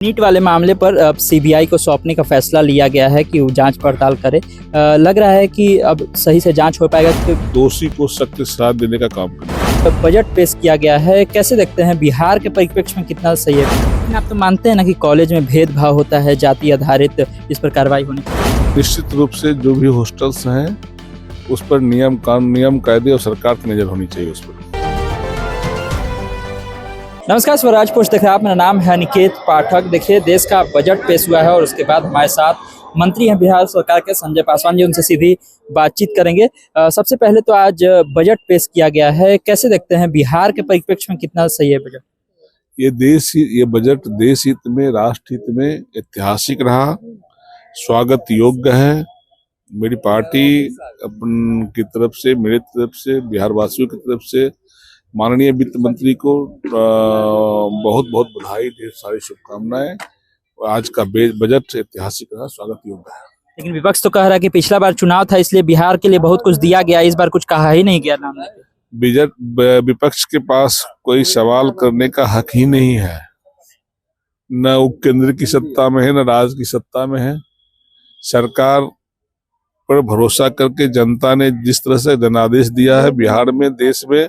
NEET वाले मामले पर अब सीबीआई को सौंपने का फैसला लिया गया है कि वो जांच पड़ताल करे। लग रहा है कि अब सही से जांच हो पाएगा तो दोषी को सख्त सजा देने का काम करें। बजट पेश किया गया है, कैसे देखते हैं बिहार के परिप्रेक्ष्य में कितना सही है? लेकिन आप तो मानते हैं ना कि कॉलेज में भेदभाव होता है, जाति आधारित, इस पर कार्रवाई होनी चाहिए। निश्चित रूप से जो भी हॉस्टल्स हैं उस पर नियम कायदे और सरकार की नजर होनी चाहिए उस पर। नमस्कार, स्वराज पोस्ट देख रहे हैं आप, मेरा नाम है निकेत पाठक। देखिए, देश का बजट पेश हुआ है और उसके बाद हमारे साथ मंत्री हैं बिहार सरकार के संजय पासवान जी, उनसे सीधी बातचीत करेंगे। सबसे पहले तो आज बजट पेश किया गया है, कैसे देखते हैं बिहार के परिप्रेक्ष्य में कितना सही है बजट? ये बजट देश हित में, राष्ट्र हित में ऐतिहासिक रहा, स्वागत योग्य है। मेरी पार्टी अपन की तरफ से, मेरी तरफ से, बिहार वासियों की तरफ से माननीय वित्त मंत्री को बहुत बहुत बधाई, ढेर सारी शुभकामनाएं। आज का बजट ऐतिहासिक रहा, स्वागत योग्य है। लेकिन विपक्ष तो कह रहा है कि पिछला बार चुनाव था इसलिए बिहार के लिए बहुत कुछ दिया गया, इस बार कुछ कहा ही नहीं गया। नाम विपक्ष के पास कोई सवाल करने का हक ही नहीं है, न वो केंद्र की सत्ता में है, न राज्य की सत्ता में है। सरकार पर भरोसा करके जनता ने जिस तरह से जनादेश दिया है बिहार में, देश में,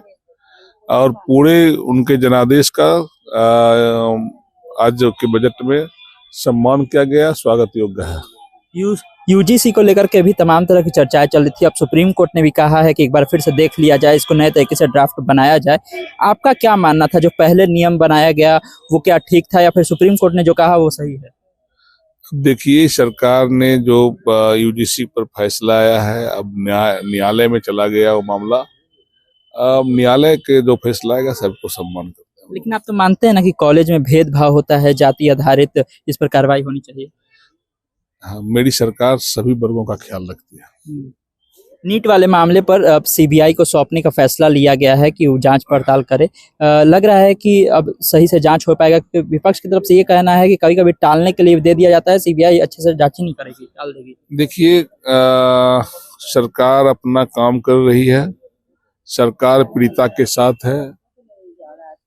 और पूरे उनके जनादेश का आज के बजट में सम्मान किया गया, स्वागत योग्य है। यूजीसी को लेकर के भी तमाम तरह की चर्चाएं चल रही थी। अब सुप्रीम कोर्ट ने भी कहा है कि एक बार फिर से देख लिया जाए, इसको नए तरीके से ड्राफ्ट बनाया जाए। आपका क्या मानना था, जो पहले नियम बनाया गया वो क्या ठीक था, या फिर सुप्रीम कोर्ट ने जो कहा वो सही है? देखिए, सरकार ने जो यूजीसी पर फैसला आया है, अब न्यायालय में चला गया वो मामला। अब न्यायालय के जो फैसला आएगा सबको सम्मान करते हैं। लेकिन आप तो मानते हैं ना कि कॉलेज में भेदभाव होता है, जाति आधारित, इस पर कार्रवाई होनी चाहिए। हाँ, मेरी सरकार सभी वर्गों का ख्याल रखती है। नीट वाले मामले पर अब सीबीआई को सौंपने का फैसला लिया गया है कि वो जांच पड़ताल करे। लग रहा है कि अब सही से जांच हो पाएगा, क्योंकि विपक्ष की तरफ से ये कहना है कि कभी कभी टालने के लिए दे दिया जाता है, सीबीआई अच्छे से जांच ही नहीं करेगी, टाल देगी। देखिए, सरकार अपना काम कर रही है, सरकार पीड़िता के साथ है।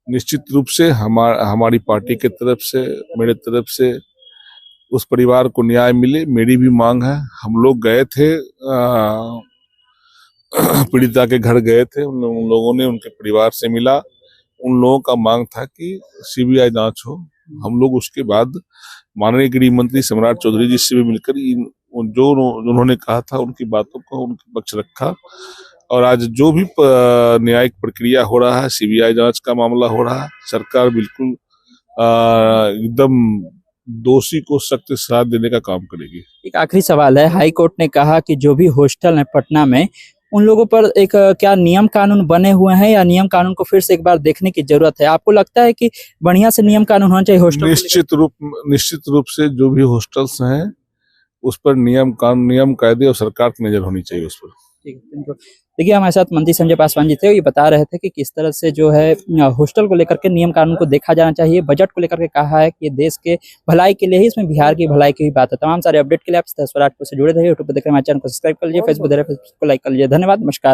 निश्चित रूप से हमारी पार्टी के तरफ से, मेरे तरफ से उस परिवार को न्याय मिले, मेरी भी मांग है। हम लोग गए थे, पीड़िता के घर गए थे, उन लोगों ने उनके परिवार से मिला। उन लोगों का मांग था कि सीबीआई जांच हो। हम लोग उसके बाद माननीय गृह मंत्री सम्राट चौधरी जी से भी मिलकर जो उन्होंने कहा था उनकी बातों को, उनके पक्ष रखा। और आज जो भी न्यायिक प्रक्रिया हो रहा है, सीबीआई जांच का मामला हो रहा है, सरकार बिल्कुल एकदम दोषी को सख्त सजा देने का काम करेगी। एक आखिरी सवाल है, हाई कोर्ट ने कहा कि जो भी हॉस्टल है पटना में, उन लोगों पर एक क्या नियम कानून बने हुए हैं, या नियम कानून को फिर से एक बार देखने की जरूरत है? आपको लगता है कि बढ़िया से नियम कानून होना चाहिए हॉस्टल? निश्चित रूप से जो भी हॉस्टल्स हैं उस पर नियम कायदे और सरकार की नजर होनी चाहिए उस पर। ठीक है। देखिए, हमारे साथ मंत्री संजय पासवान जी थे, ये बता रहे थे कि किस तरह से जो है हॉस्टल को लेकर के नियम कानून को देखा जाना चाहिए। बजट को लेकर के कहा है कि ये देश के भलाई के लिए ही, इसमें बिहार की भलाई की भी बात है। तमाम सारे अपडेट के लिए आप स्वराज से जुड़े रहिए। यूट्यूब पर देख रहे हैं, हमारे चैनल को सब्सक्राइब कर लीजिए, फेसबुक देख रहे हैं, फेसबुक को लाइक कर लीजिए। धन्यवाद, नमस्कार।